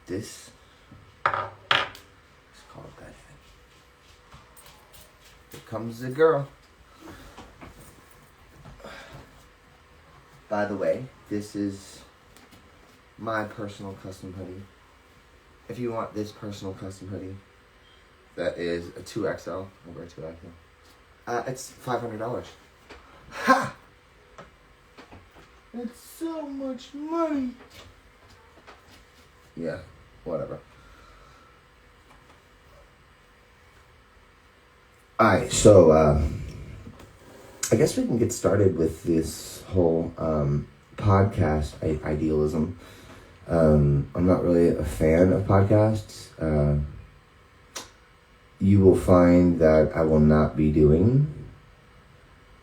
This is called that thing. Here comes the girl. By the way, this is my personal custom hoodie. If you want this personal custom hoodie, that is a 2XL. I wear 2XL. It's $500. Ha! It's so much money. Yeah, whatever. Alright, so, I guess we can get started with this whole, podcast idealism. I'm not really a fan of podcasts. You will find that I will not be doing,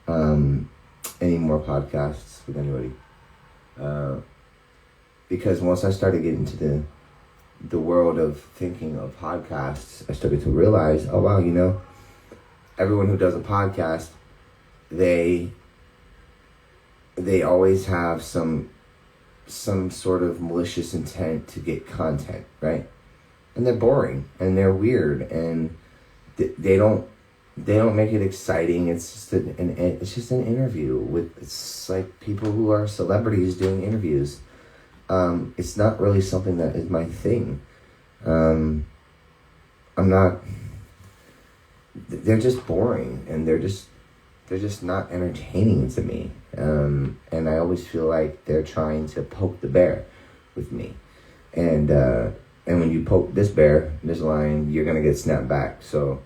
any more podcasts with anybody. Because once I started getting into the world of thinking of podcasts, I started to realize, oh wow, you know, everyone who does a podcast, they always have some sort of malicious intent to get content, right? And they're boring and they're weird and they don't make it exciting. It's just an interview with, it's like people who are celebrities doing interviews. It's not really something that is my thing. They're just boring and they're just not entertaining to me. And I always feel like they're trying to poke the bear with me. And when you poke this bear, this lion, you're gonna get snapped back. So,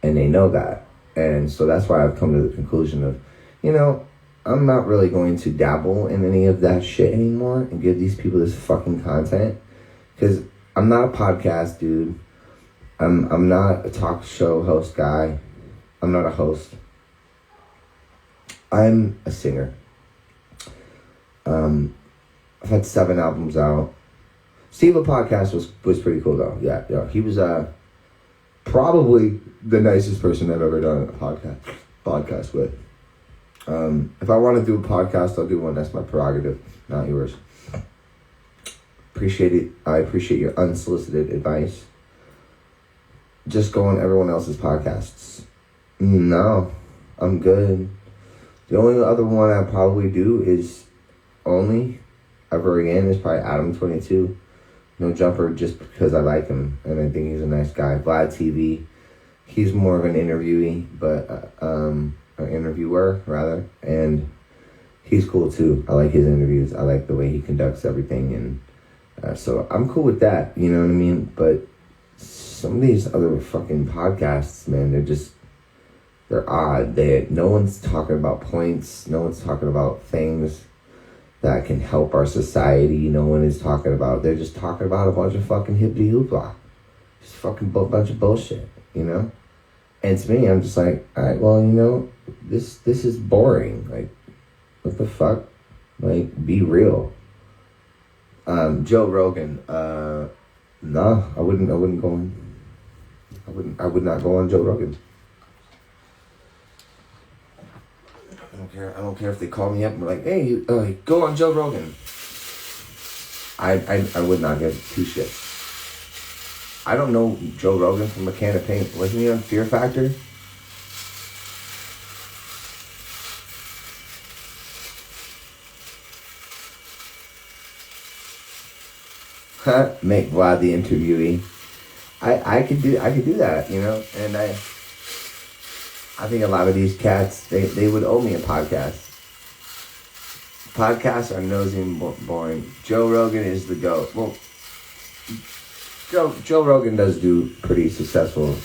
and they know that. And so that's why I've come to the conclusion of, you know, I'm not really going to dabble in any of that shit anymore and give these people this fucking content. Because I'm not a podcast dude. I'm not a talk show host guy. I'm not a host. I'm a singer. I've had 7 albums out. Steve a podcast was pretty cool though. Yeah, he was probably the nicest person I've ever done a podcast with. If I want to do a podcast, I'll do one. That's my prerogative, not yours. Appreciate it. I appreciate your unsolicited advice. Just go on everyone else's podcasts. No, I'm good. The only other one I probably do is only ever again is probably Adam 22. No Jumper, just because I like him and I think he's a nice guy. Vlad TV, he's more of an interviewee, but an interviewer rather, and he's cool too. I like his interviews. I like the way he conducts everything, and so I'm cool with that. You know what I mean? But some of these other fucking podcasts, man, they're odd. No one's talking about points. No one's talking about things that can help our society. No one is talking about, they're just talking about a bunch of fucking hippity hoopla. Just fucking bunch of bullshit, you know? And to me, I'm just like, alright, well, you know, this is boring. Like, what the fuck? Like, be real. Joe Rogan, no, I wouldn't go on. I would not go on Joe Rogan. I don't care if they call me up and be like, hey, go on Joe Rogan. I would not give 2 shits. I don't know Joe Rogan from a can of paint. Wasn't he on Fear Factor? Make Vlad the interviewee. I could do that, you know, and I think a lot of these cats, they would owe me a podcast. Podcasts are nosy and boring. Joe Rogan is the GOAT. Well, Joe Rogan does do pretty successful,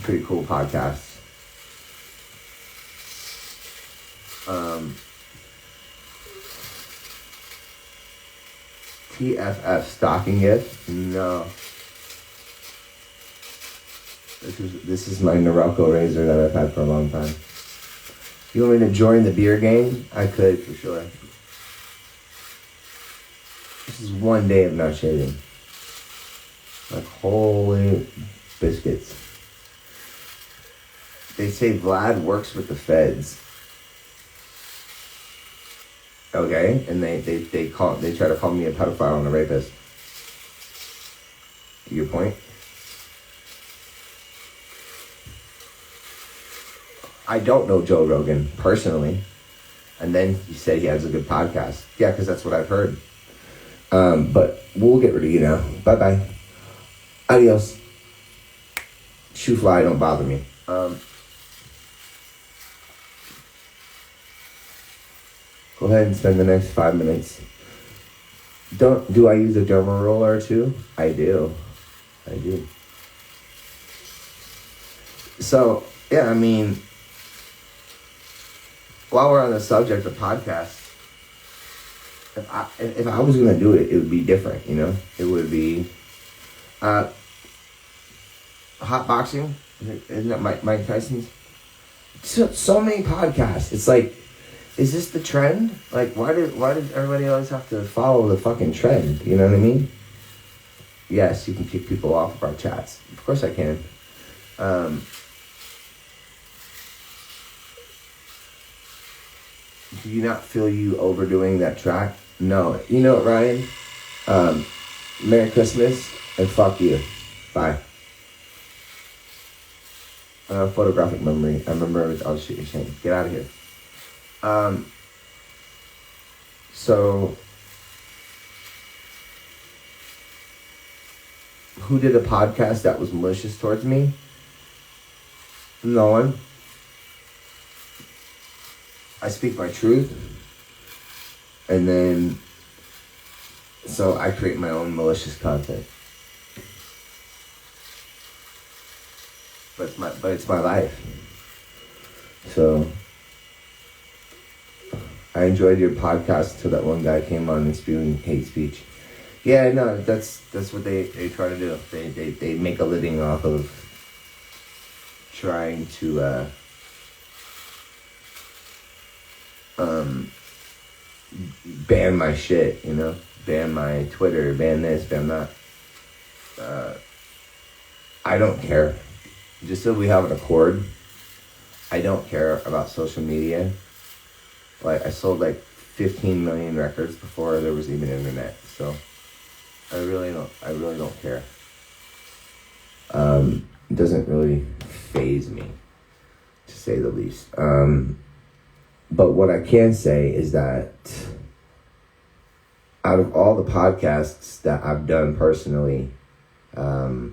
pretty cool podcasts. TFF stocking gift? No. This is my Norelco razor that I've had for a long time. You want me to join the beer game? I could, for sure. This is 1 day of not shaving. Like, holy biscuits. They say Vlad works with the feds. Okay? And they try to call me a pedophile and a rapist. Your point? I don't know Joe Rogan personally. And then he said he has a good podcast. Yeah, because that's what I've heard. But we'll get rid of you now. Bye-bye. Adios. Shoe fly, don't bother me. Go ahead and spend the next 5 minutes. Do I use a derma roller too? I do. So, yeah, I mean, while we're on the subject of podcasts, if I was gonna do it, it would be different, you know? It would be hot boxing. Isn't that Mike Tyson's? So many podcasts. It's like, is this the trend? Like, why does everybody always have to follow the fucking trend? You know what I mean? Yes, you can kick people off of our chats. Of course I can. Do you not feel you overdoing that track? No. You know what, Ryan? Merry Christmas and fuck you. Bye. Photographic memory. I remember all the shit you're saying. Get out of here. So, who did a podcast that was malicious towards me? No one. I speak my truth. And then, so I create my own malicious content. But it's my life. So, I enjoyed your podcast until that one guy came on and spewing hate speech. Yeah, no, that's what they try to do. They make a living off of trying to ban my shit, you know? Ban my Twitter, ban this, ban that. I don't care. Just so we have an accord, I don't care about social media. Like, I sold like 15 million records before there was even internet, so I really don't care. It doesn't really faze me, to say the least. But what I can say is that out of all the podcasts that I've done personally, the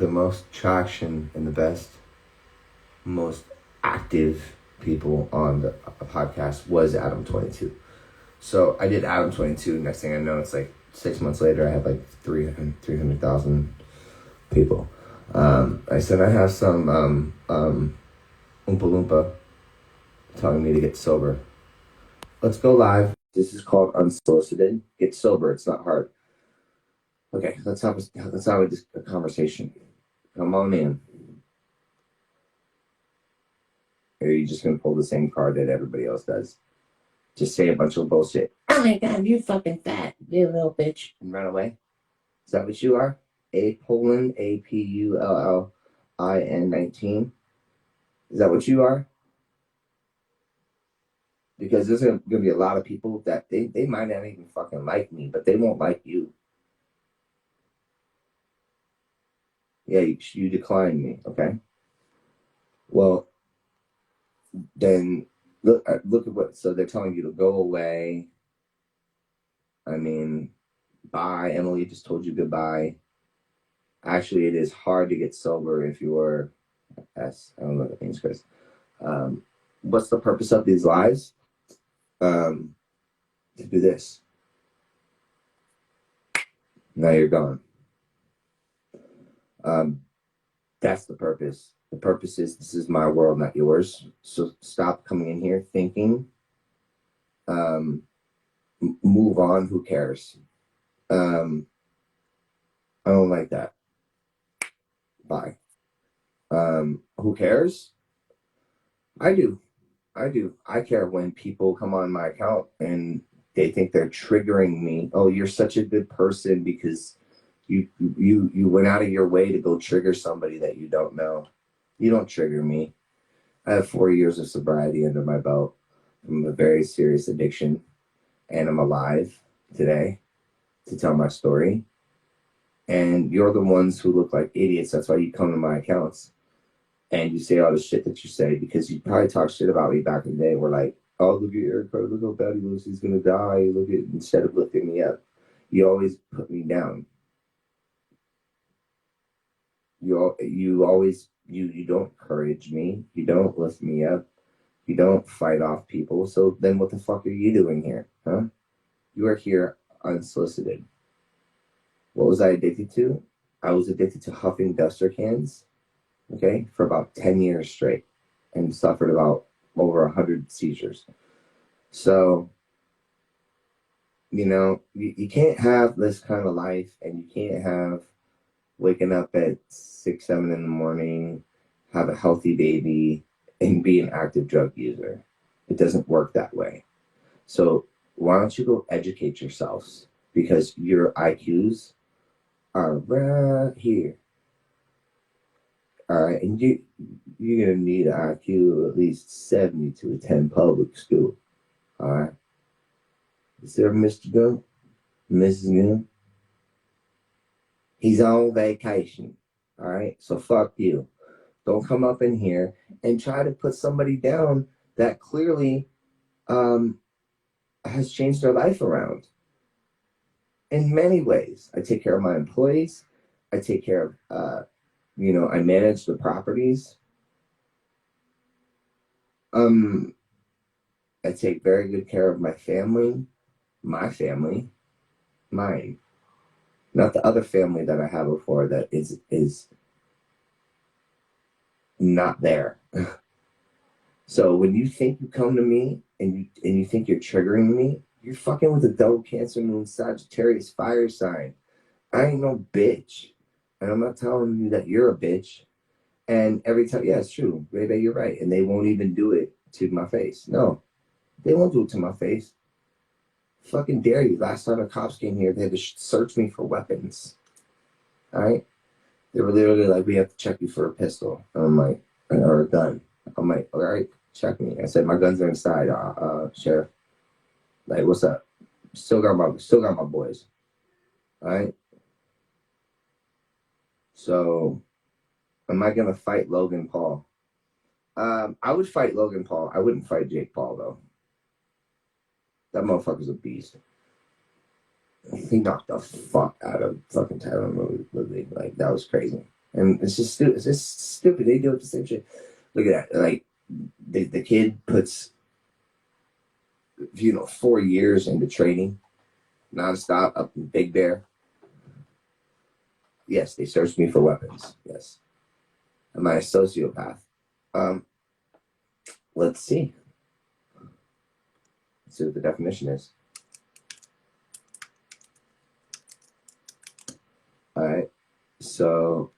most traction and the best, most active people on the podcast was Adam 22. So I did Adam 22. Next thing I know, it's like 6 months later, I have like 300,000 people. I said I have some Oompa Loompa telling me to get sober. Let's go live. This is called Unsolicited. Get sober. It's not hard. Okay, let's have a conversation. Come on in. Or are you just gonna pull the same card that everybody else does? Just say a bunch of bullshit. Oh my god, you're fucking fat, you little bitch, and run away. Is that what you are? Apullin, Apullin 19. Is that what you are? Because there's gonna be a lot of people that they might not even fucking like me, but they won't like you. Yeah, you decline me, okay? Well, then look at what. So they're telling you to go away. I mean, bye. Emily just told you goodbye. Actually, it is hard to get sober if you're S. I don't know what that means, Chris. What's the purpose of these lives? To do this. Now you're gone. That's the purpose. The purpose is this is my world, not yours. So stop coming in here thinking. Move on. Who cares? I don't like that. Bye. Who cares? I do. I care when people come on my account and they think they're triggering me. Oh, you're such a good person because you went out of your way to go trigger somebody that you don't know. You don't trigger me. I have 4 years of sobriety under my belt from a very serious addiction, and I'm alive today to tell my story. And you're the ones who look like idiots. That's why you come to my accounts and you say all the shit that you say, because you probably talk shit about me back in the day. We're like, oh, look at Eric, look how bad he looks. He's going to die. Look at, instead of lifting me up, you always put me down. You always, you don't encourage me. You don't lift me up. You don't fight off people. So then what the fuck are you doing here? Huh? You are here unsolicited. What was I addicted to? I was addicted to huffing duster cans, okay, for about 10 years straight, and suffered about over 100 seizures. So, you can't have this kind of life, and you can't have waking up at 6, 7 in the morning, have a healthy baby, and be an active drug user. It doesn't work that way. So why don't you go educate yourselves? Because your IQs are right here. All right, and you're gonna need an IQ of at least 70 to attend public school. All right, is there Mr. Gunn, Mrs. Gunn? He's on vacation. All right, so fuck you. Don't come up in here and try to put somebody down that clearly has changed their life around in many ways. I take care of my employees. I take care of, I manage the properties. I take very good care of my family, mine, not the other family that I had before that is not there. So when you think you come to me and you think you're triggering me, you're fucking with a double Cancer moon Sagittarius fire sign. I ain't no bitch. And I'm not telling you that you're a bitch. And every time, yeah, it's true. Baby, you're right. And they won't even do it to my face. No, they won't do it to my face. Fucking dare you. Last time the cops came here, they had to search me for weapons. All right? They were literally like, we have to check you for a pistol. And I'm like, or a gun. I'm like, all right, check me. I said, my guns are inside, Sheriff. Like, what's up? Still got my boys. All right? So, am I gonna fight Logan Paul? I would fight Logan Paul. I wouldn't fight Jake Paul though. That motherfucker's a beast. He knocked the fuck out of fucking Tyron Woodley. Like, that was crazy. And it's just stupid. It's just stupid. They do it the same shit. Look at that. Like, the kid puts 4 years into training nonstop up in Big Bear. Yes, they searched me for weapons. Yes. Am I a sociopath? Let's see. Let's see what the definition is. All right. So,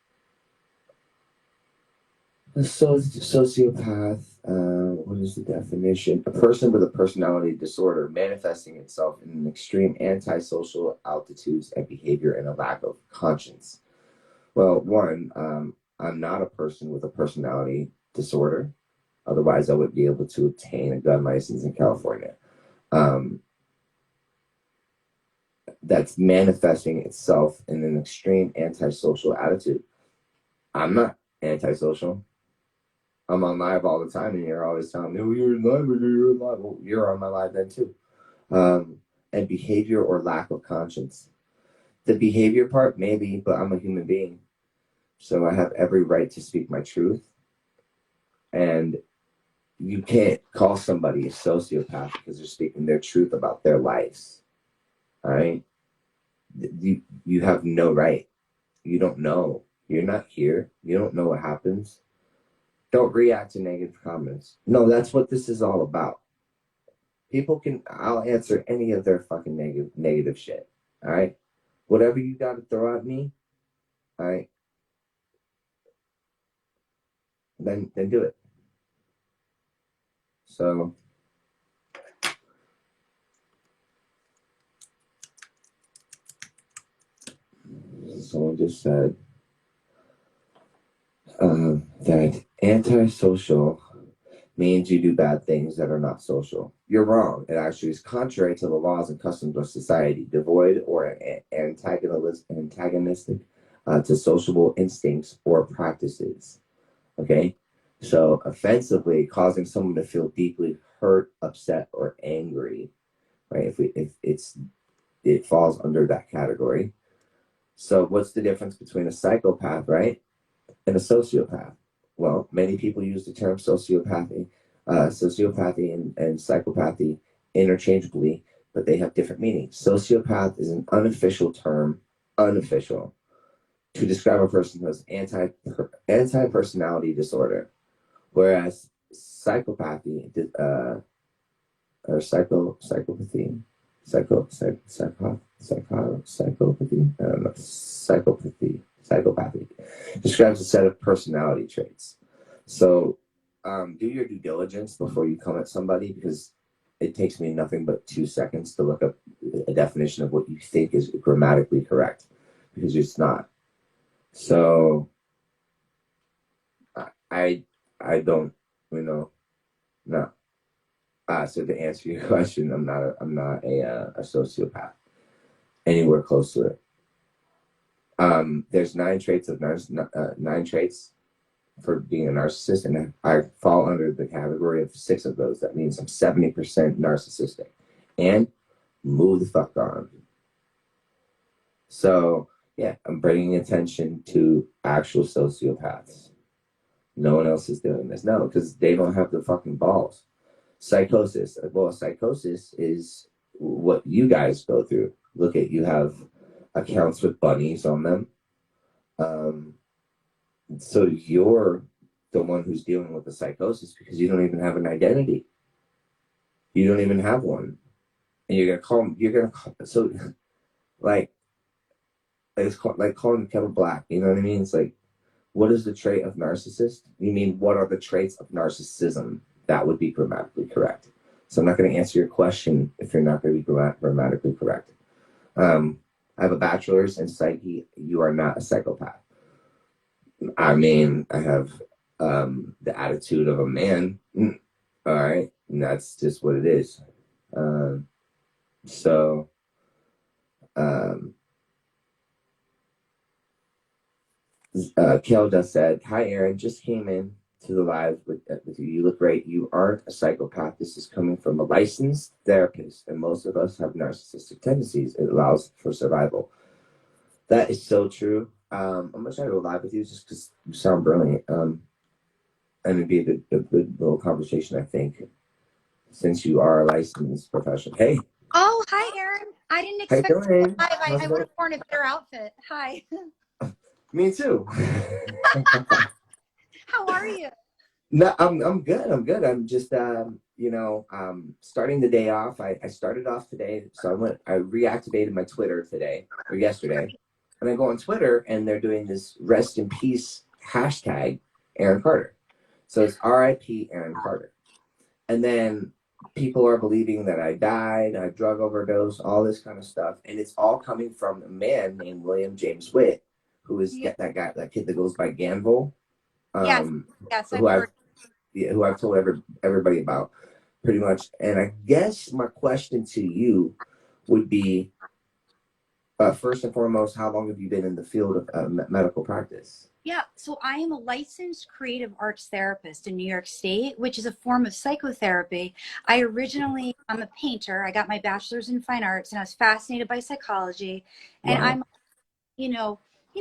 a sociopath, what is the definition? A person with a personality disorder manifesting itself in an extreme antisocial attitudes and behavior and a lack of conscience. Well, one, I'm not a person with a personality disorder. Otherwise, I would be able to obtain a gun license in California. That's manifesting itself in an extreme antisocial attitude. I'm not antisocial. I'm on live all the time, and you're always telling me, oh, you're live, you're live. Well, you're on my live then too. And behavior or lack of conscience. The behavior part, maybe, but I'm a human being. So I have every right to speak my truth. And you can't call somebody a sociopath because they're speaking their truth about their lives. All right? You have no right. You don't know. You're not here. You don't know what happens. Don't react to negative comments. No, that's what this is all about. I'll answer any of their fucking negative shit. All right? Whatever you got to throw at me, all right? Then do it. So, someone just said that antisocial means you do bad things that are not social. you're wrong. It actually is contrary to the laws and customs of society, devoid or antagonistic to sociable instincts or practices. Okay? So, offensively, causing someone to feel deeply hurt, upset, or angry, right? If it falls under that category. So, what's the difference between a psychopath, right, and a sociopath? Well, many people use the term sociopathy and psychopathy interchangeably, but they have different meanings. Sociopath is an unofficial term, unofficial, to describe a person who has anti personality disorder, whereas psychopathy or psychopathy, psychopathy, I don't know, psychopathy describes a set of personality traits. So, do your due diligence before you come at somebody, because it takes me nothing but 2 seconds to look up a definition of what you think is grammatically correct, because it's not. So, I don't, no. So to answer your question, I'm not a sociopath, anywhere close to it. There's 9 traits for being a narcissist, and I fall under the category of 6 of those. That means I'm 70% narcissistic, and move the fuck on. So yeah, I'm bringing attention to actual sociopaths. No one else is doing this. No, because they don't have the fucking balls. Psychosis. Well, psychosis is what you guys go through. Look at, you have accounts with bunnies on them. So you're the one who's dealing with the psychosis because you don't even have an identity. You don't even have one. And you're gonna call, so like, it's called, like calling the kettle black. You know what I mean? It's like, what is the trait of narcissist? You mean, what are the traits of narcissism? That would be grammatically correct. So I'm not going to answer your question if you're not going to be grammatically correct. I have a bachelor's in psyche. You are not a psychopath. I mean, I have the attitude of a man. All right. And that's just what it is. So, Kelda said, "Hi, Aaron. Just came in to the live with you. You look great. You aren't a psychopath. This is coming from a licensed therapist, and most of us have narcissistic tendencies. It allows for survival." That is so true. I'm gonna try to go live with you just because you sound brilliant. And it'd be a good little conversation, I think, since you are a licensed professional. Hey. Oh, hi, Aaron. I didn't expect to go live. I would have worn a better outfit. Hi. Me too. How are you? No, I'm good. I'm good. I'm just starting the day off. I started off today, so I reactivated my Twitter today or yesterday, and I go on Twitter and they're doing this rest in peace hashtag Aaron Carter. So it's RIP Aaron Carter, and then people are believing that I died, I drug overdose, all this kind of stuff, and it's all coming from a man named William James Witt, who is that kid that goes by Ganville. Yes, who I've told everybody about, pretty much. And I guess my question to you would be, first and foremost, how long have you been in the field of medical practice? Yeah, so I am a licensed creative arts therapist in New York State, which is a form of psychotherapy. I'm a painter. I got my bachelor's in fine arts, and I was fascinated by psychology. And wow. I'm,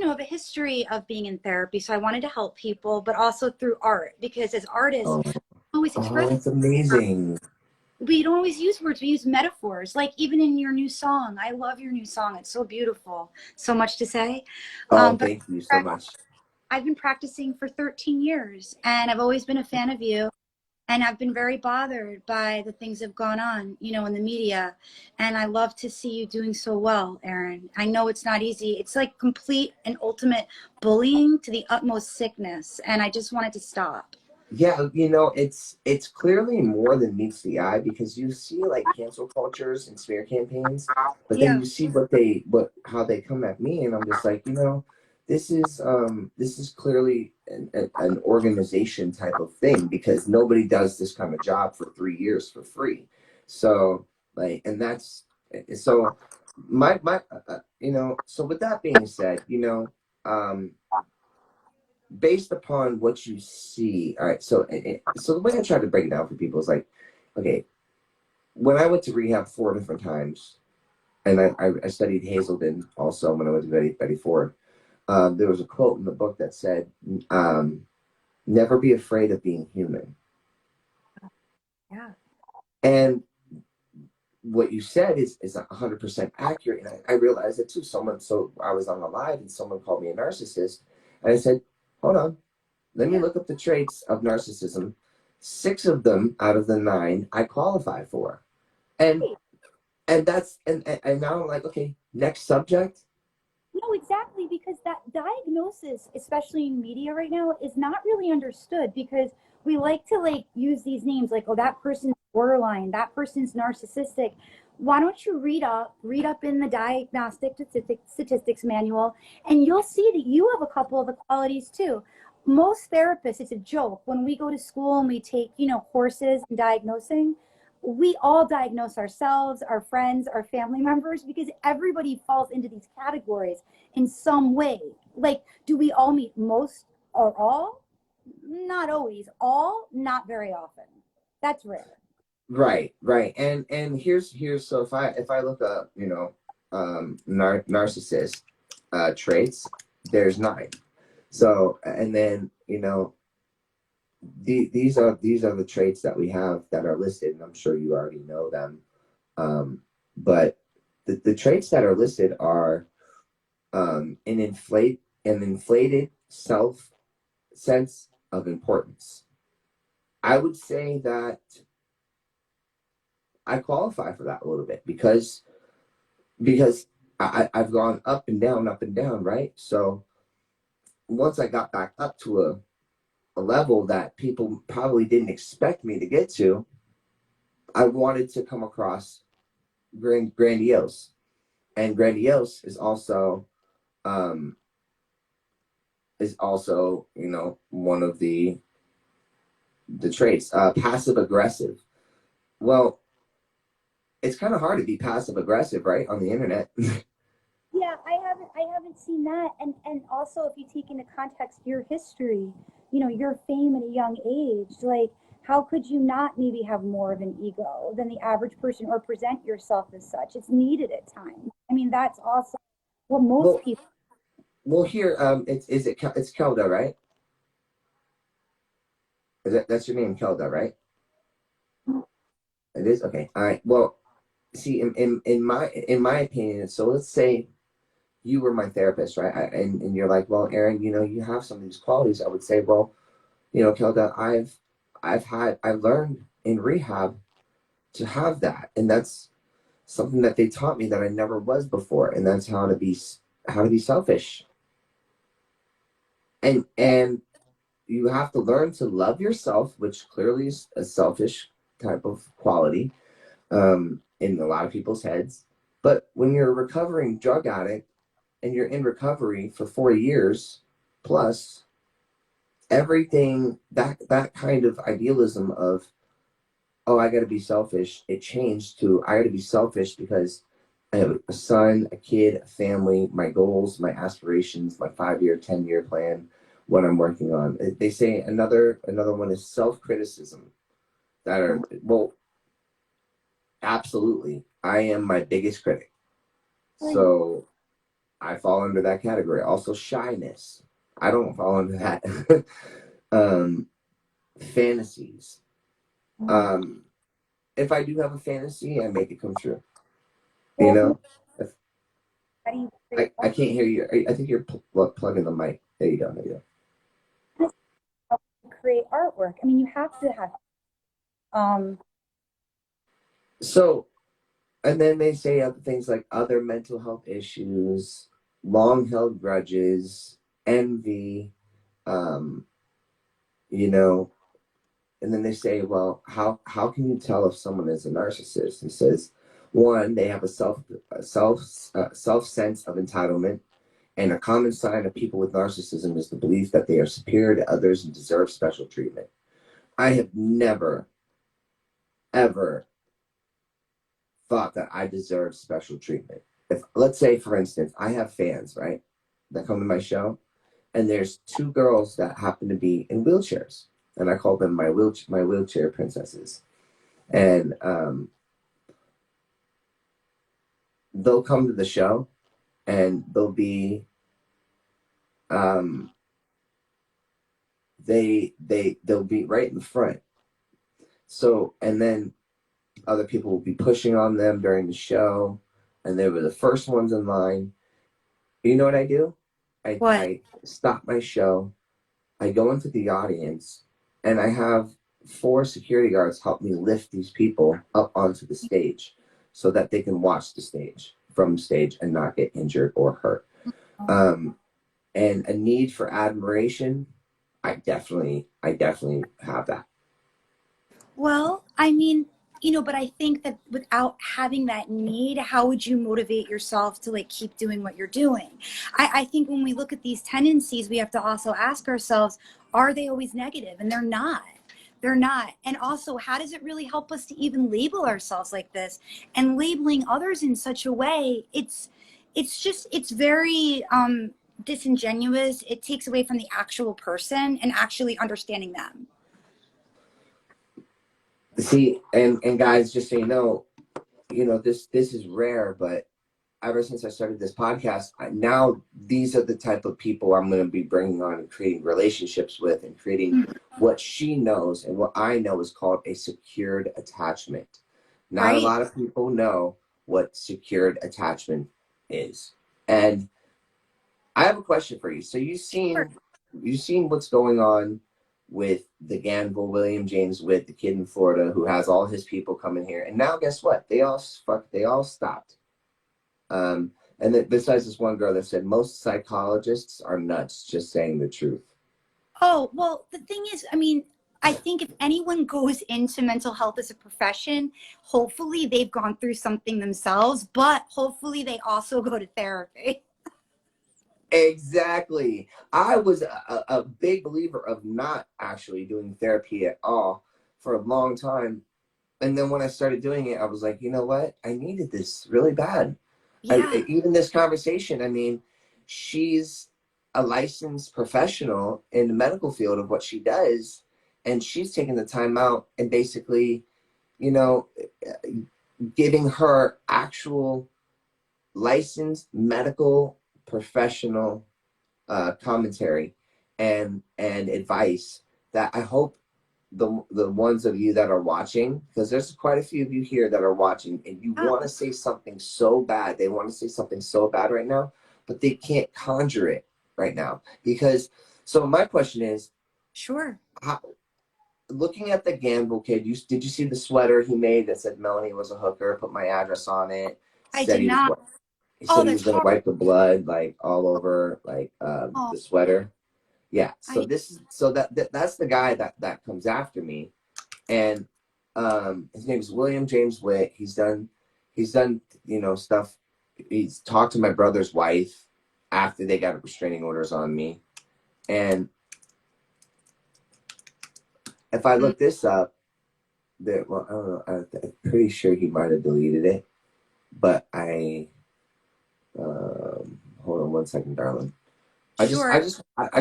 have a history of being in therapy, so I wanted to help people, but also through art, because as artists, always express. That's amazing. We don't always use words, we use metaphors. Like even in your new song, I love your new song. It's so beautiful. So much to say. Thank you so much. I've been practicing for 13 years, and I've always been a fan of you. And I've been very bothered by the things that have gone on, in the media. And I love to see you doing so well, Aaron. I know it's not easy. It's like complete and ultimate bullying to the utmost sickness. And I just wanted to stop. Yeah, it's clearly more than meets the eye, because you see like cancel cultures and smear campaigns, but then you see how they come at me, and I'm just like, this is clearly an organization type of thing, because nobody does this kind of job for 3 years for free. So like, and that's so my so with that being said, um, based upon what you see, all right. So so the way I try to break it down for people is like, okay, when I went to rehab 4 different times, and I studied Hazelden also when I went to Betty Ford. There was a quote in the book that said, um, "Never be afraid of being human." Yeah. And what you said is 100% accurate, and I realized it too. So I was on the live, and someone called me a narcissist, and I said, "Hold on, let me Yeah. look up the traits of narcissism. 6 of them out of the 9 I qualify for, and Right. and now I'm like, okay, next subject. No, exactly, because that diagnosis, especially in media right now, is not really understood because we like to like use these names like, oh, that person's borderline, that person's narcissistic. Why don't you read up in the diagnostic statistics manual, and you'll see that you have a couple of the qualities too. Most therapists, it's a joke when we go to school and we take, courses in diagnosing. We all diagnose ourselves, our friends, our family members, because everybody falls into these categories in some way. Like, do we all meet most or all? Not always. All, not very often. That's rare. Right. And here's so if I look up, narcissist traits, there's 9. So and then these are the traits that we have that are listed, and I'm sure you already know them. But the traits that are listed are an inflated self sense of importance. I would say that I qualify for that a little bit because I've gone up and down, right? So once I got back up to a level that people probably didn't expect me to get to, I wanted to come across grandiose. And grandiose um, is also one of the traits. Passive aggressive. Well, it's kind of hard to be passive aggressive, right, on the internet. Yeah, I haven't seen that. And also if you take into context your history, your fame at a young age, like how could you not maybe have more of an ego than the average person or present yourself as such? It's needed at times. I mean, that's also what most well, people. well, here, it's Kelda, right? That's your name, Kelda, right? It is okay. All right. Well, see, in my opinion, so let's say you were my therapist, right? And you're like, well, Aaron, you have some of these qualities. I would say, well, Kelda, I learned in rehab to have that, and that's something that they taught me that I never was before, and that's how to be selfish, and you have to learn to love yourself, which clearly is a selfish type of quality in a lot of people's heads. But when you're a recovering drug addict and you're in recovery for 4 years plus, everything that kind of idealism of, oh, I got to be selfish, it changed to, I got to be selfish because I have a son, a kid, a family, my goals, my aspirations, my 5 year, 10 year plan, what I'm working on. They say another one is self criticism. That are, well, absolutely. I am my biggest critic, so I fall under that category. Also, shyness. I don't fall under that. um, Fantasies. Um, if I do have a fantasy, I make it come true. You Well, know, if, how do you I can't hear you. I think you're plugging the mic. There you go. There you create artwork? I mean, you have to have. Um, go. So, and then they say other things like other mental health issues, long held grudges, envy, um, you know, and then they say, well, how can you tell if someone is a narcissist? He says, one, they have a self sense of entitlement, and a common sign of people with narcissism is the belief that they are superior to others and deserve special treatment. I have never, ever thought that I deserved special treatment. If, let's say, for instance, I have fans, right, that come to my show, and there's two girls that happen to be in wheelchairs, and I call them my wheelchair princesses, and they'll come to the show, and they'll be they'll be right in the front. So, and then other people will be pushing on them during the show, and they were the first ones in line. You know what I do? What? I stop my show, I go into the audience, and I have 4 security guards help me lift these people up onto the stage so that they can watch the stage from stage and not get injured or hurt. And a need for admiration, I definitely have that. Well, I mean, but I think that without having that need, how would you motivate yourself to like keep doing what you're doing? I think when we look at these tendencies, we have to also ask ourselves, are they always negative? And they're not. They're not. And also, how does it really help us to even label ourselves like this? And labeling others in such a way, it's very disingenuous. It takes away from the actual person and actually understanding them. See, and guys, just so you know, this is rare, but ever since I started this podcast, now these are the type of people I'm going to be bringing on and creating relationships with, and creating what she knows and what I know is called a secured attachment. Not Right. a lot of people know what secured attachment is. And I have a question for you. So you've seen what's going on with the Ganville, William James Witt, the kid in Florida who has all his people coming here, and now guess what? They all stopped. And then besides this one girl that said most psychologists are nuts, just saying the truth. Oh, well, the thing is, I mean, I think if anyone goes into mental health as a profession, hopefully they've gone through something themselves, but hopefully they also go to therapy. Exactly. I was a big believer of not actually doing therapy at all for a long time. And then when I started doing it, I was like, you know what? I needed this really bad. Yeah. Even this conversation, I mean, she's a licensed professional in the medical field of what she does, and she's taking the time out and basically, you know, giving her actual licensed medical professional commentary and advice that I hope the ones of you that are watching, because there's quite a few of you here that are watching, and you want to say something so bad, they want to say something so bad right now, but they can't conjure it right now. Because, so my question is, Sure. looking at the Gamble kid, did you see the sweater he made that said Melanie was a hooker, put my address on it, I said did not. he Oh, said he that's was going to hard. wipe the blood like all over like Oh, the sweater. Yeah, so I, that's the guy that comes after me, and his name is William James Witt. He's done stuff. He's talked to my brother's wife after they got restraining orders on me, and if I look this up, well, I don't know. I'm pretty sure he might have deleted it, but hold on one second, darling. sure. I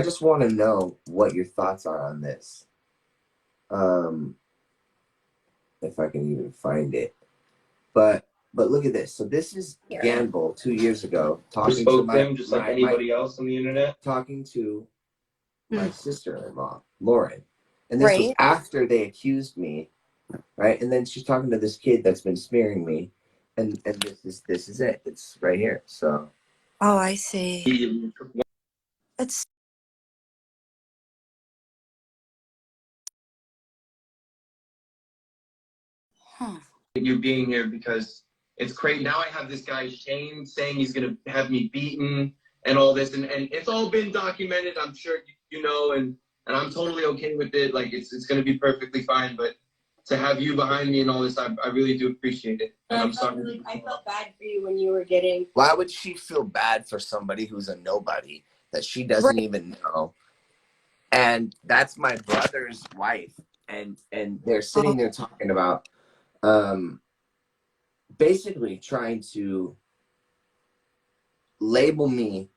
just want to know what your thoughts are on this. If I can even find it. But look at this. So this is Ganville 2 years ago talking to him just like anybody else on the internet. Talking to my sister-in-law, Lauren. And this was Right. after they accused me, right? And then she's talking to this kid that's been smearing me. And this is it. It's right here. So Oh, I see. That's You being here because it's crazy. Now I have this guy Shane saying he's gonna have me beaten and all this, and it's all been documented. I'm sure you know, and I'm totally okay with it. Like it's gonna be perfectly fine. But to have you behind me and all this, I really do appreciate it. And I'm sorry. I felt bad for you when you were getting. why would she feel bad for somebody who's a nobody that she doesn't even know? And that's my brother's wife, and they're sitting there talking about basically trying to label me,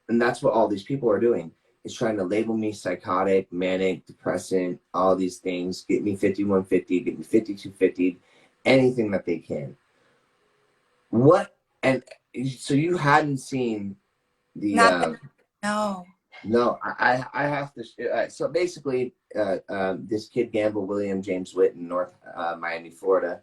and that's what all these people are doing, is trying to label me psychotic, manic, depressant, all these things, get me 5150, get me 5250, anything that they can. What, and so you hadn't seen the, Not no. no, I have to, so basically, this kid Gamble William James Witt in North Miami, Florida,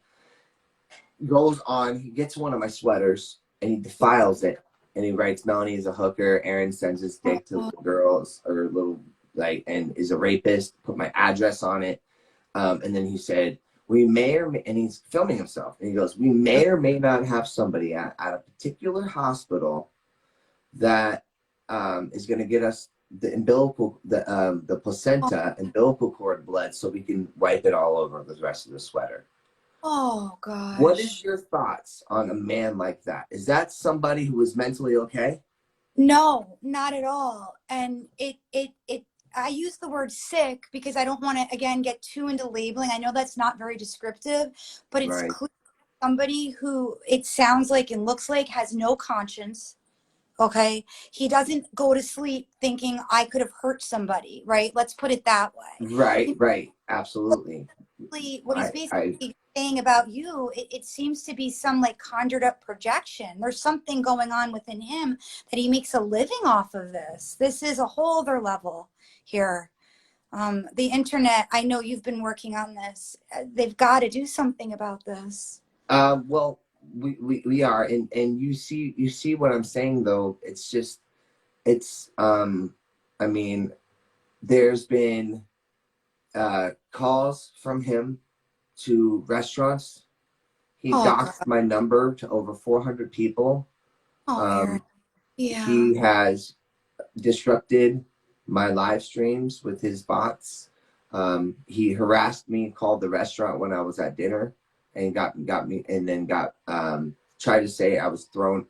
goes on, he gets one of my sweaters and he defiles it. And he writes, Melanie is a hooker. Aaron sends his dick to little girls or little, like, and is a rapist. Put my address on it. And then he said, we may or may, and he's filming himself. And he goes, we may or may not have somebody at a particular hospital that is going to get us the umbilical, the placenta, umbilical cord blood so we can wipe it all over the rest of the sweater. Oh gosh. What is your thoughts on a man like that? Is that somebody who is mentally okay? No, not at all. And I use the word sick because I don't want to, again, get too into labeling. I know that's not very descriptive, but it's Right. clear somebody who it sounds like and looks like has no conscience. Okay. He doesn't go to sleep thinking I could have hurt somebody, right? Let's put it that way. Right. Absolutely. What he's basically saying about you, it seems to be some like conjured up projection. There's something going on within him that he makes a living off of this. This is a whole other level here. The internet, I know you've been working on this. They've got to do something about this. Well, we are, and you see what I'm saying though. It's just, I mean, there's been calls from him to restaurants. He doxed my number to over 400 people. Aaron. Yeah. He has disrupted my live streams with his bots. He harassed me, called the restaurant when I was at dinner, and got me, and then tried to say I was thrown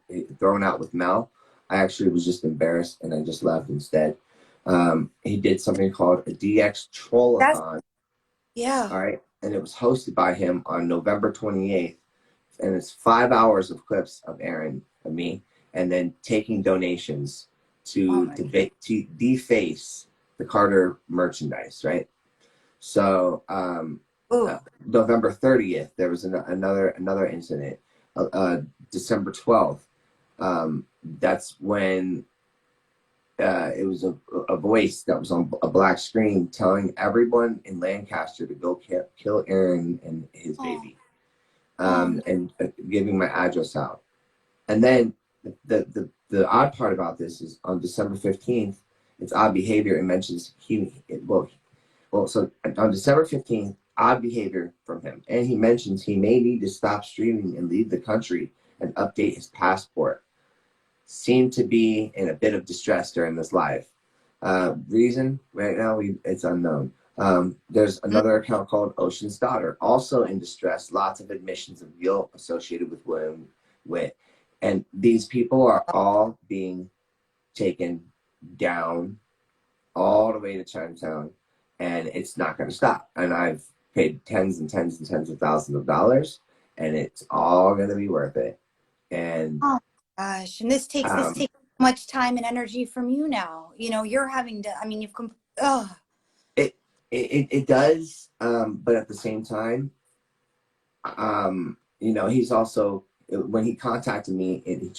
out with Mel. I actually was just embarrassed, and I just left instead. He did something called a DX Trollathon. Yeah. All right. And it was hosted by him on November 28th. And it's 5 hours of clips of Aaron, of me, and then taking donations to deface the Carter merchandise, right? So November 30th, there was another incident. December 12th, that's when it was a voice that was on a black screen telling everyone in Lancaster to go kill Aaron and his baby, and giving my address out. And then the odd part about this is on December 15th, it's Odd Behavior. It mentions so on December 15th, Odd Behavior from him, and he mentions he may need to stop streaming and leave the country and update his passport. Seemed to be in a bit of distress during this live. Reason right now it's unknown. There's another account called Ocean's Daughter, also in distress. Lots of admissions of guilt associated with William Witt, and these people are all being taken down all the way to Chinatown, and it's not going to stop. And I've paid tens and tens and tens of thousands of dollars, and it's all going to be worth it. And gosh, and this takes much time and energy from you now. You know, you're having to, I mean, It does, but at the same time, you know, he's also, when he contacted me, he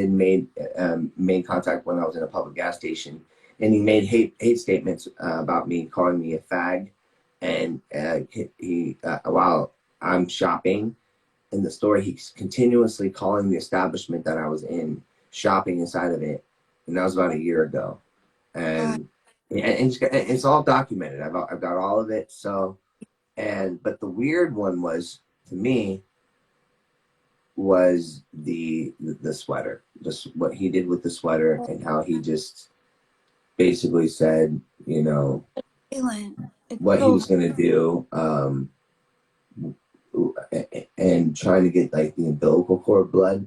made contact when I was in a public gas station, and he made hate statements about me, calling me a fag, and while I'm shopping in the store, he's continuously calling the establishment that I was in, shopping inside of it, and that was about a year ago, and it's all documented. I've got all of it. So, but the weird one was, to me, was the sweater, just what he did with the sweater, and how he just basically said, you know, what he was gonna do, and trying to get like the umbilical cord blood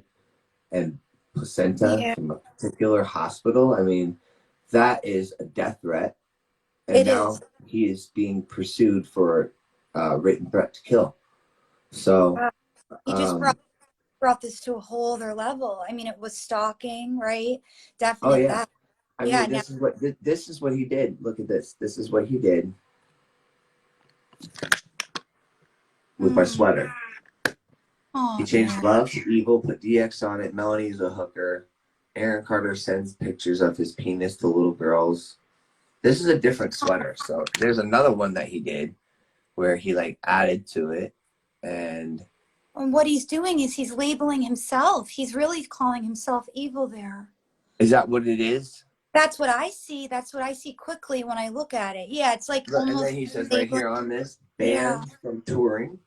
and placenta from a particular hospital. I mean, that is a death threat, and now he is being pursued for written threat to kill. So he just brought this to a whole other level. I mean, it was stalking, right? Oh Definite yeah. that. I Yeah. mean, this is what he did. Look at this. This is what he did with my sweater. Oh, He changed man. love to evil, put DX on it. Melanie's a hooker. Aaron Carter sends pictures of his penis to little girls. This is a different sweater. So there's another one that he did where he like added to it. And what he's doing is he's labeling himself. He's really calling himself evil there. is that what it is? That's what I see. That's what I see quickly when I look at it. Yeah, it's like And almost then he says right here on this, banned from touring.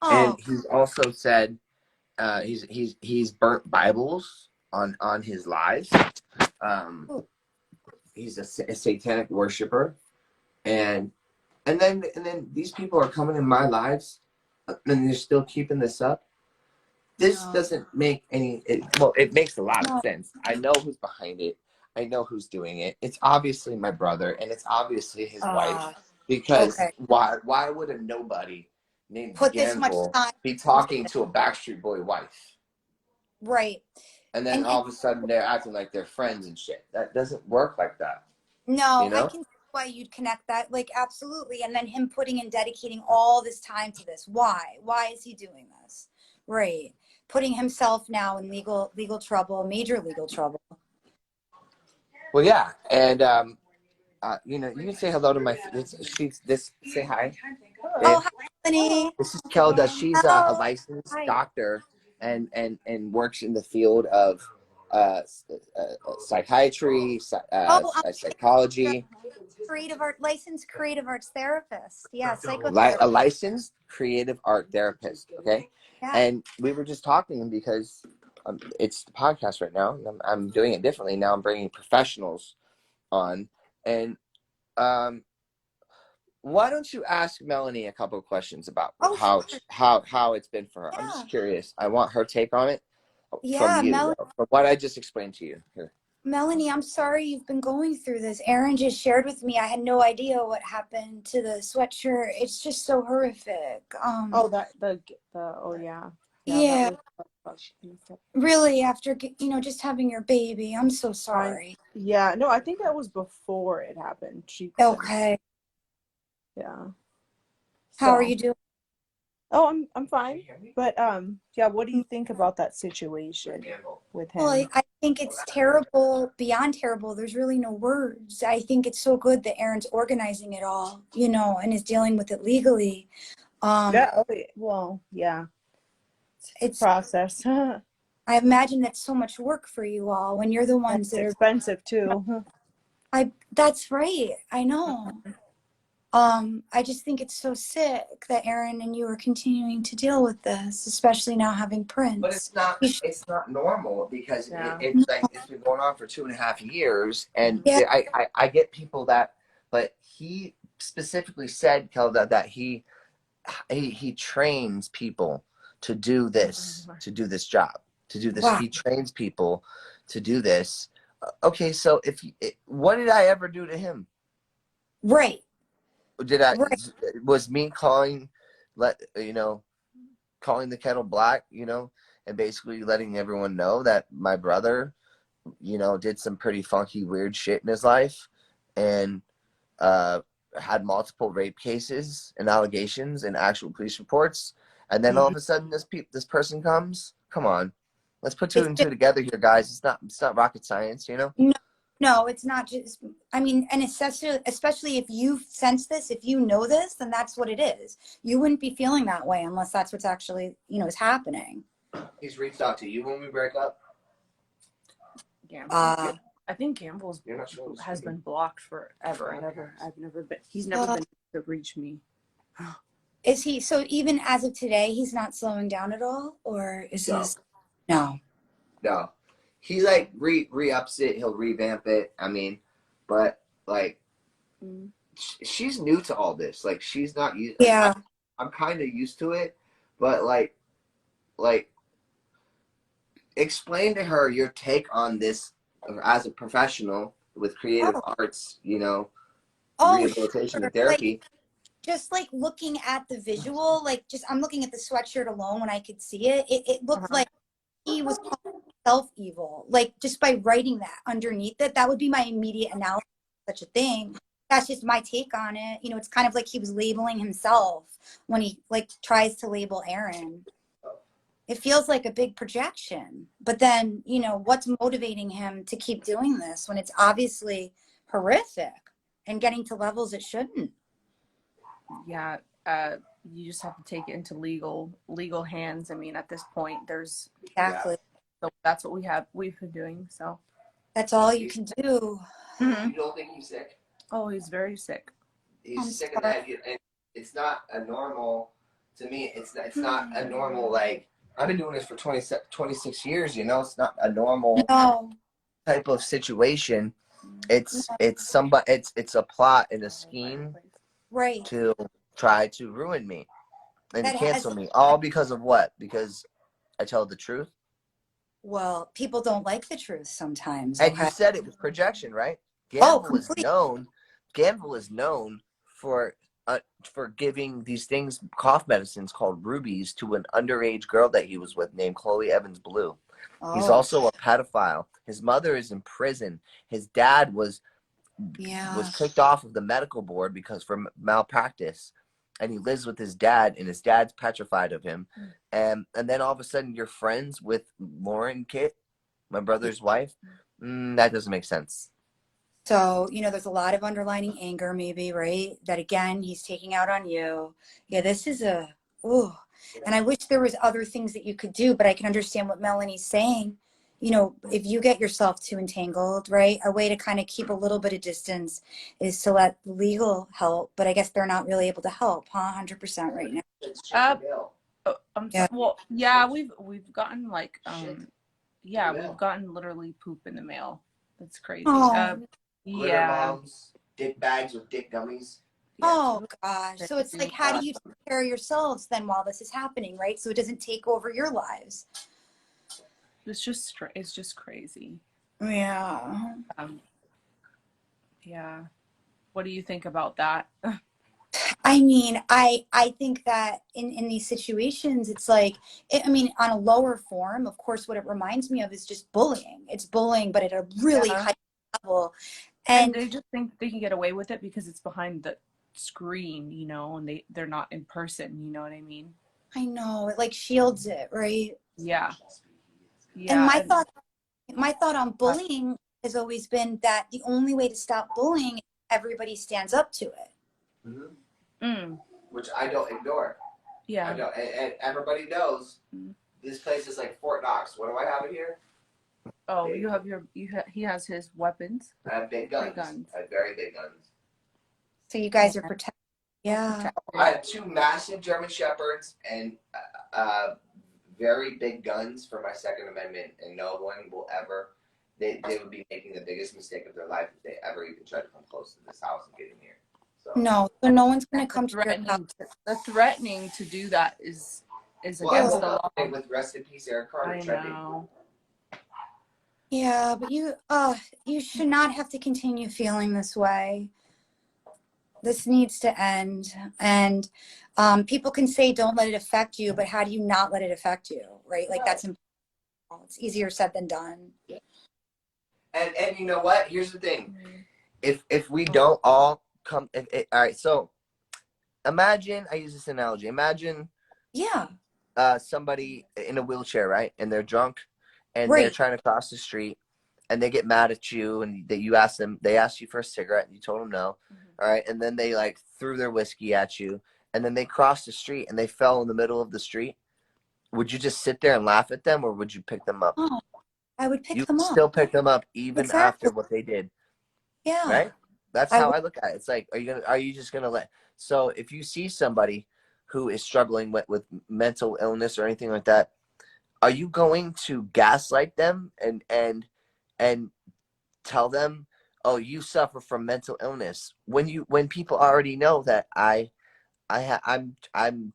And Oh, he's also said he's burnt Bibles on his lives. He's a satanic worshiper, and then these people are coming in my lives, and they're still keeping this up. This doesn't make any. It makes a lot of sense. I know who's behind it. I know who's doing it. It's obviously my brother, and it's obviously his wife. Because why would a nobody named put this much Gamble time be talking to a Backstreet Boy wife? right. And then all of a sudden they're acting like they're friends and shit. That doesn't work like that. No, You know? I can see why you'd connect that. Like, absolutely. And then him putting and dedicating all this time to this. Why? Why is he doing this? Right. Putting himself now in legal trouble, major legal trouble. Well, yeah. And, you know, you can say hello to my, say hi. Oh, hi, Melanie. This is Kelda. She's a licensed doctor and works in the field of psychiatry, psychology. Licensed creative arts therapist. Yeah, A licensed creative art therapist. Okay. Yeah. And we were just talking because it's the podcast right now. And I'm doing it differently now. I'm bringing professionals on, and why don't you ask Melanie a couple of questions about how it's been for her? Yeah. I'm just curious. I want her take on it from you, from what I just explained to you here. Melanie, I'm sorry you've been going through this. Aaron just shared with me. I had no idea what happened to the sweatshirt. It's just so horrific. Yeah. Really, after just having your baby, I'm so sorry. I think that was before it happened. Okay. Yeah. How are you doing? Oh, I'm fine. But what do you think about that situation with him? Well, I think it's terrible, beyond terrible. There's really no words. I think it's so good that Aaron's organizing it all, and is dealing with it legally. It's a process. I imagine that's so much work for you all when you're the ones that are expensive too. That's right. I know. I just think it's so sick that Aaron and you are continuing to deal with this, especially now having Prince. But it's not normal because it's been going on for 2.5 years, and I get people but he specifically said, Kelda, that he trains people to do this, job, to do this. Wow. He trains people to do this. Okay, so what did I ever do to him? Right. Was me calling the kettle black, and basically letting everyone know that my brother, did some pretty funky, weird shit in his life, and had multiple rape cases and allegations and actual police reports, and then all of a sudden this person comes. Come on, let's put two and two together here, guys. It's not rocket science, No, it's not just, and especially if you sense this, if you know this, then that's what it is. You wouldn't be feeling that way unless that's what's actually, is happening. He's reached out to you when we break up? I think Campbell's has been blocked forever. He's never been able to reach me. Is he, so even as of today, he's not slowing down at all? Or is this, no. He re-ups it. He'll revamp it. But she's new to all this. Like, she's not used. Yeah. I'm kind of used to it, but explain to her your take on this as a professional with creative arts, rehabilitation and therapy. just like looking at the visual, like just I'm looking at the sweatshirt alone when I could see it. It looked like he was calling himself evil. Like just by writing that underneath it, that would be my immediate analysis of such a thing. That's just my take on it. You know, it's kind of like he was labeling himself when he like tries to label Aaron. It feels like a big projection. But then, you know, what's motivating him to keep doing this when it's obviously horrific and getting to levels it shouldn't? Yeah, you just have to take it into legal hands. I mean, at this point, there's Exactly. so that's what we've been doing. So That's all you can do. You don't think he's sick? oh, he's very sick. He's I'm sick of sorry. that, and it's not a normal. To me, it's not a normal, like, I've been doing this for 26 years. You know, it's not a normal No. type of situation. It's somebody. It's a plot and a scheme Right. to try to ruin me and That cancel has- me, all because of what? Because I tell the truth. Well, people don't like the truth sometimes. And Okay? you said it was projection, right? Oh, Gamble is completely. known. Gamble is known for giving these things, cough medicines called rubies, to an underage girl that he was with named Chloe Evans Blue. He's Oh, also a pedophile. His mother is in prison. His dad was yeah. kicked off of the medical board because for malpractice, and he lives with his dad, and his dad's petrified of him. And then all of a sudden you're friends with Lauren Kit, my brother's wife. That doesn't make sense. So, you know, there's a lot of underlining anger, maybe, right? That again, he's taking out on you. Yeah, this is oh, and I wish there was other things that you could do, but I can understand what Melanie's saying. You know, if you get yourself too entangled, right? A way to kind of keep a little bit of distance is to let legal help, but I guess they're not really able to help, huh? 100% right now. Yeah. Well, yeah, we've gotten like Shit. yeah, Yeah. we've gotten literally poop in the mail. That's crazy. Oh. Glitter Yeah. bombs, dick bags with dick gummies. Oh gosh. So it's like, how do you take care of yourselves then while this is happening, right? So it doesn't take over your lives. It's just crazy. Yeah. Yeah. What do you think about that? I mean, I think that in these situations, it's like, I mean, on a lower form, of course, what it reminds me of is just bullying. It's bullying, but at a really Yeah. high level. And And they just think they can get away with it because it's behind the screen, you know, and they're not in person, you know what I mean? I know it like shields it, right? Yeah. And Yeah. my thought on bullying has always been that the only way to stop bullying is everybody stands up to it. Which I don't ignore. Yeah. I don't, and everybody knows this place is like Fort Knox. What do I have in here? Oh, you have he has his weapons. I have big guns. Big guns. I have very big guns. So you guys are protected. Yeah. I have 2 massive German Shepherds and very big guns for my Second Amendment, and no one will ever. They would be making the biggest mistake of their life if they ever even try to come close to this house and get in here. So. No, so no one's going to come to your house. The threatening to do that is Well, I against woke the up law. today with rest in peace Eric Carter I trending. know. Yeah, but you should not have to continue feeling this way. This needs to end. And people can say, don't let it affect you, but how do you not let it affect you, right? Like that's impossible. It's easier said than done. And you know what? Here's the thing. If we don't all come, all right. So imagine, I use this analogy. Imagine Yeah. somebody in a wheelchair, right? And they're drunk, and Right. they're trying to cross the street, and they get mad at you, and you ask them. They asked you for a cigarette, and you told them no. All right, and then they like threw their whiskey at you, and then they crossed the street, and they fell in the middle of the street. Would you just sit there and laugh at them, or would you pick them up? Oh, I would pick You them would up. still pick them up even Exactly. after what they did. Yeah. Right? That's I how would- I look at it. It's like, are you just gonna let? So if you see somebody who is struggling with mental illness or anything like that, are you going to gaslight them and tell them, oh, you suffer from mental illness, when people already know that I'm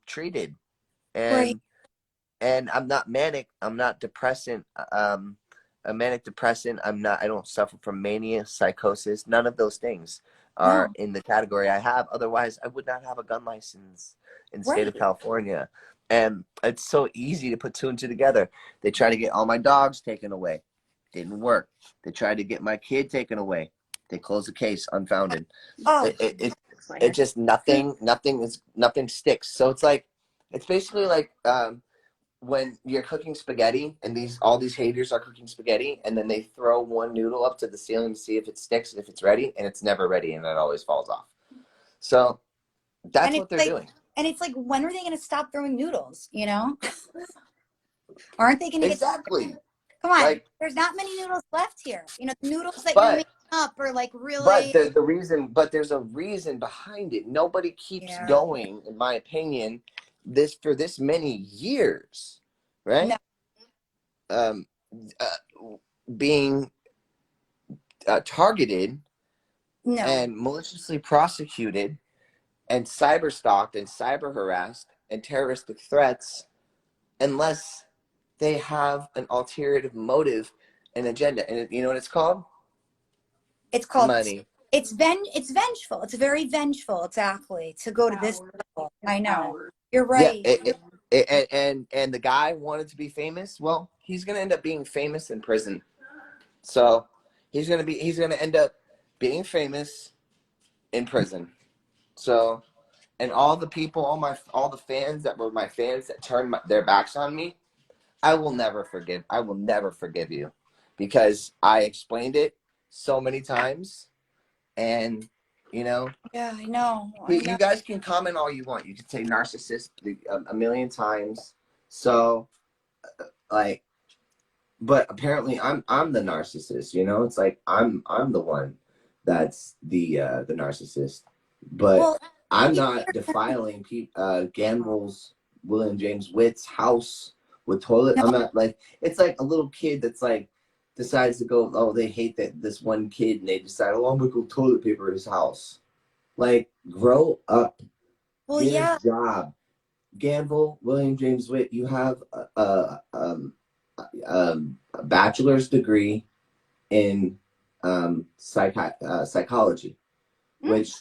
treated, Right. and I'm not manic, I'm not depressant, a manic depressant, I don't suffer from mania, psychosis, none of those things. are No. in the category I have. Otherwise, I would not have a gun license in the state of Right. California. And it's so easy to put two and two together. They tried to get all my dogs taken away. Didn't work. They tried to get my kid taken away. They closed the case, unfounded. Oh, It just nothing sticks. So it's like, it's basically like when you're cooking spaghetti and all these haters are cooking spaghetti and then they throw one noodle up to the ceiling to see if it sticks and if it's ready, and it's never ready and it always falls off. So that's and what it's they're like, doing. and it's like, when are they going to stop throwing noodles? You know, aren't they going to get? Exactly. Come on, Like, there's not many noodles left here. You know, the noodles that you're but making up are like but really. there's a reason behind it. Nobody keeps Yeah. going, in my opinion, for this many years, right? No. Being targeted No. and maliciously prosecuted and cyber stalked and cyber harassed and terroristic threats unless they have an ulterior motive and agenda. And you know what it's called? It's called Money. It's vengeful. It's very vengeful, exactly, to go to this level. I know. You're right. Yeah, and the guy wanted to be famous. Well, he's gonna end up being famous in prison. So he's gonna end up being famous in prison. So, and all the people, all the fans that were my fans that turned their backs on me, I will never forgive. I will never forgive you, because I explained it so many times, and you know. Yeah, I know. You guys can comment all you want. You can say narcissist a million times. So, like, but apparently I'm the narcissist. You know, it's like I'm the one that's the narcissist. But Well, I'm not defiling Gamble's William James Witt's house with toilet. no, I'm not like, it's like a little kid that's like decides to go. Oh, they hate this one kid, and they decide, oh, I'm gonna go toilet paper his house. Like, grow up. well, Get yeah. a job. Gamble, William James Witt, you have a bachelor's degree in psychology, which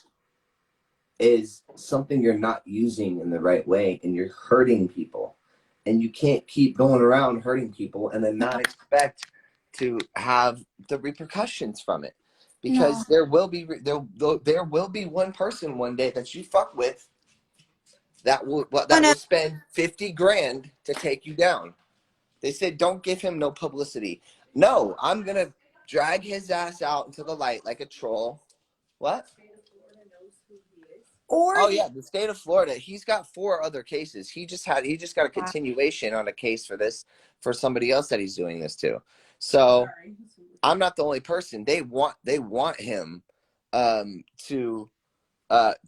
is something you're not using in the right way, and you're hurting people. And you can't keep going around hurting people and then not expect to have the repercussions from it. Because there will be one person one day that you fuck with that will spend 50 grand to take you down. They said don't give him no publicity. No, I'm gonna drag his ass out into the light like a troll. What? Oh yeah, the state of Florida. He's got 4 other cases. He just got a continuation on a case for somebody else that he's doing this to. So I'm not the only person. They want him to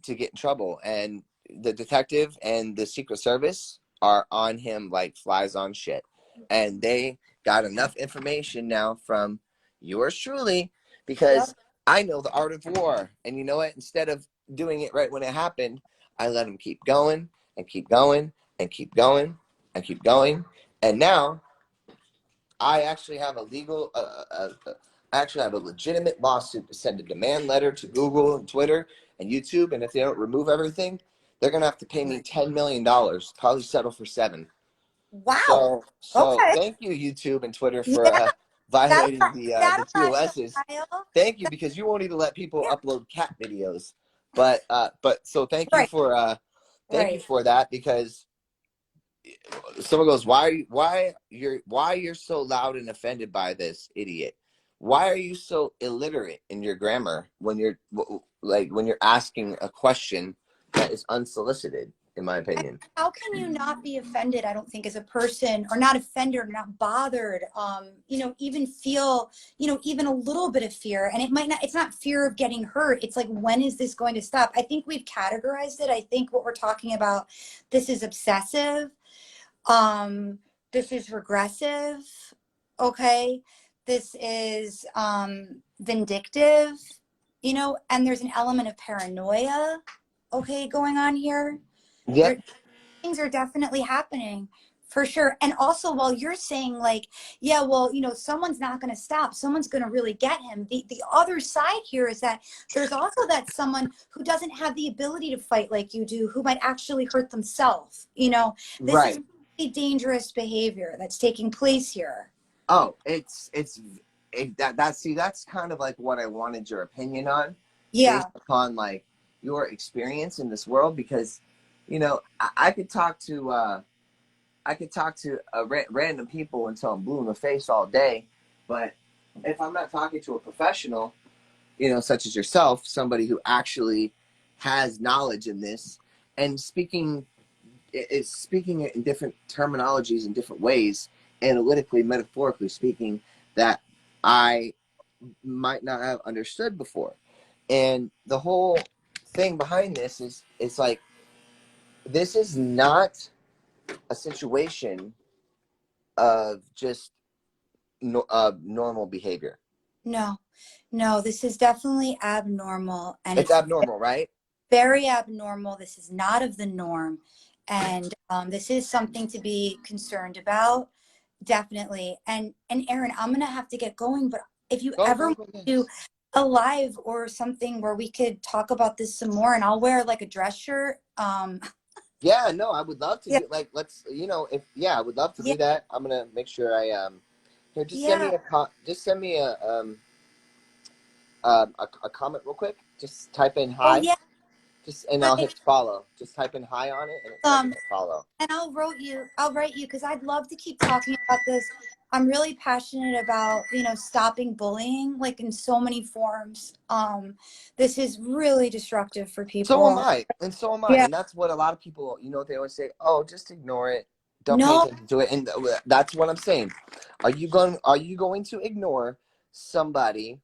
get in trouble, and the detective and the Secret Service are on him like flies on shit. And they got enough information now from yours truly, because I know the art of war. And you know what? Instead of doing it right when it happened, I let him keep going and keep going and keep going and keep going. And now I actually have a legitimate lawsuit to send a demand letter to Google and Twitter and YouTube. And if they don't remove everything, they're going to have to pay me $10 million, probably settle for 7. Wow. So Okay. thank you, YouTube and Twitter, for violating the TOSs. Thank you, because you won't even let people upload cat videos. But so thank you for that, because someone goes, why you're so loud and offended by this idiot? Why are you so illiterate in your grammar when you're asking a question that is unsolicited, in my opinion? How can you not be offended? I don't think, as a person, or not offended or not bothered, even feel, even a little bit of fear. And it's not fear of getting hurt. It's like, when is this going to stop? I think we've categorized it. I think what we're talking about, this is obsessive. This is regressive. Okay. This is vindictive, and there's an element of paranoia, okay, going on here. Yep. Things are definitely happening For sure. And also, while you're saying like, yeah, well, someone's not going to stop, someone's going to really get him. The other side here is that there's also that someone who doesn't have the ability to fight like you do, who might actually hurt themselves. This Right. is really dangerous behavior that's taking place here. Oh, that's kind of like what I wanted your opinion on, Yeah. based upon like your experience in this world, because, I could talk to random people until I'm blue in the face all day, but if I'm not talking to a professional, such as yourself, somebody who actually has knowledge in this and speaking it in different terminologies in different ways, analytically, metaphorically speaking, that I might not have understood before. And the whole thing behind this is, it's like, this is not a situation of just normal behavior. No, this is definitely abnormal. And It's abnormal, right? very abnormal. This is not of the norm. And this is something to be concerned about. Definitely. And Aaron, I'm going to have to get going, but if you ever want to do a live or something where we could talk about this some more, and I'll wear like a dress shirt. Yeah, no, I would love to do, like, let's, I would love to Yeah. do that. I'm going to make sure I, here, just send me a comment real quick. Just type in hi. Oh, yeah. And I'll hit follow. Just type in hi on it, and it's like follow. And I'll write you because I'd love to keep talking about this. I'm really passionate about, stopping bullying, like in so many forms. This is really destructive for people. So am I. Yeah. And that's what a lot of people, they always say, oh, just ignore it. Don't pay attention to it. And that's what I'm saying. Are you going to ignore somebody,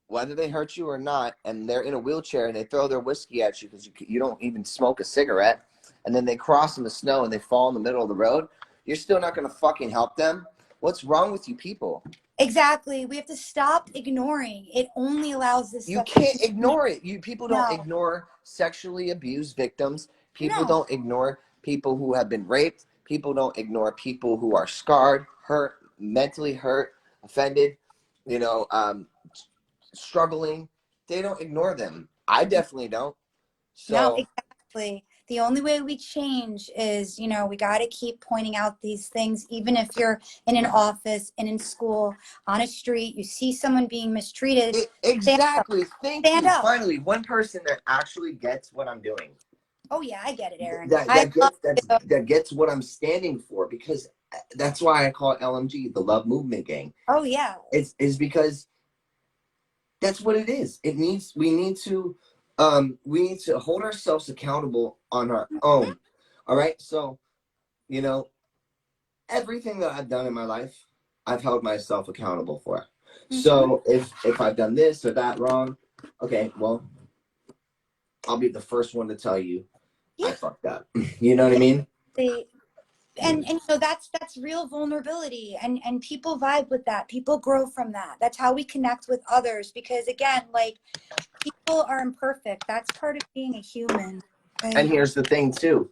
whether they hurt you or not, and they're in a wheelchair and they throw their whiskey at you because you don't even smoke a cigarette, and then they cross in the snow and they fall in the middle of the road? You're still not going to fucking help them? What's wrong with you people? Exactly. We have to stop ignoring. It only allows this. You can't ignore it. People don't ignore sexually abused victims. People don't ignore people who have been raped. People don't ignore people who are scarred, hurt, mentally hurt, offended, struggling. They don't ignore them. I definitely don't. So No, exactly. The only way we change is, we got to keep pointing out these things, even if you're in an office and in school, on a street, you see someone being mistreated. Exactly. Thank you. Up. Finally, one person that actually gets what I'm doing. Oh, yeah, I get it, Aaron. That gets what I'm standing for, because that's why I call it LMG, the Love Movement Gang. Oh, yeah. It's because that's what it is. We need to hold ourselves accountable on our own. All right. So, everything that I've done in my life, I've held myself accountable for. Mm-hmm. So if I've done this or that wrong, okay, well, I'll be the first one to tell you I fucked up. You know what I mean? And so that's real vulnerability, and people vibe with that. People grow from that. That's how we connect with others, because again, like, people are imperfect. That's part of being a human. Right? And here's the thing too.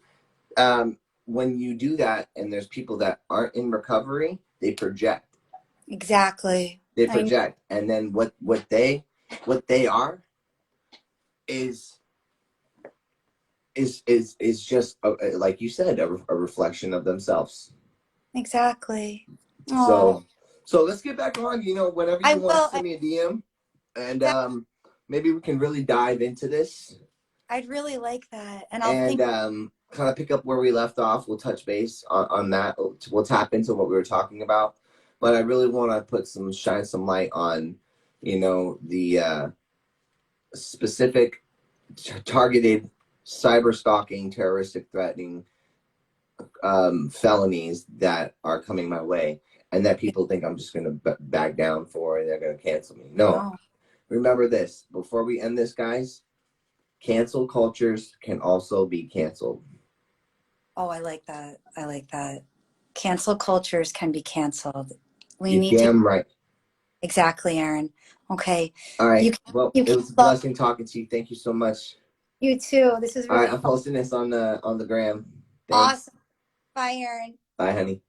When you do that and there's people that aren't in recovery, they project. Exactly. They project. And then what they are is just like you said, a reflection of themselves. Exactly. So let's get back on, whenever you want to send me a DM, and maybe we can really dive into this. I'd really like that. And kind of pick up where we left off. We'll touch base on that. We'll tap into what we were talking about, but I really want to shine some light on, the specific targeted cyber stalking, terroristic threatening felonies that are coming my way, and that people think I'm just going to back down for, and they're going to cancel me. No. Remember this, before we end this, guys, cancel cultures can also be canceled. Oh, I like that. Cancel cultures can be canceled. Right. Exactly, Aaron. Okay. All right. It was a blessing talking to you. Thank you so much. You too. This is really all right. I'm posting this on the gram. Thanks. Awesome. Bye, Aaron. Bye, honey.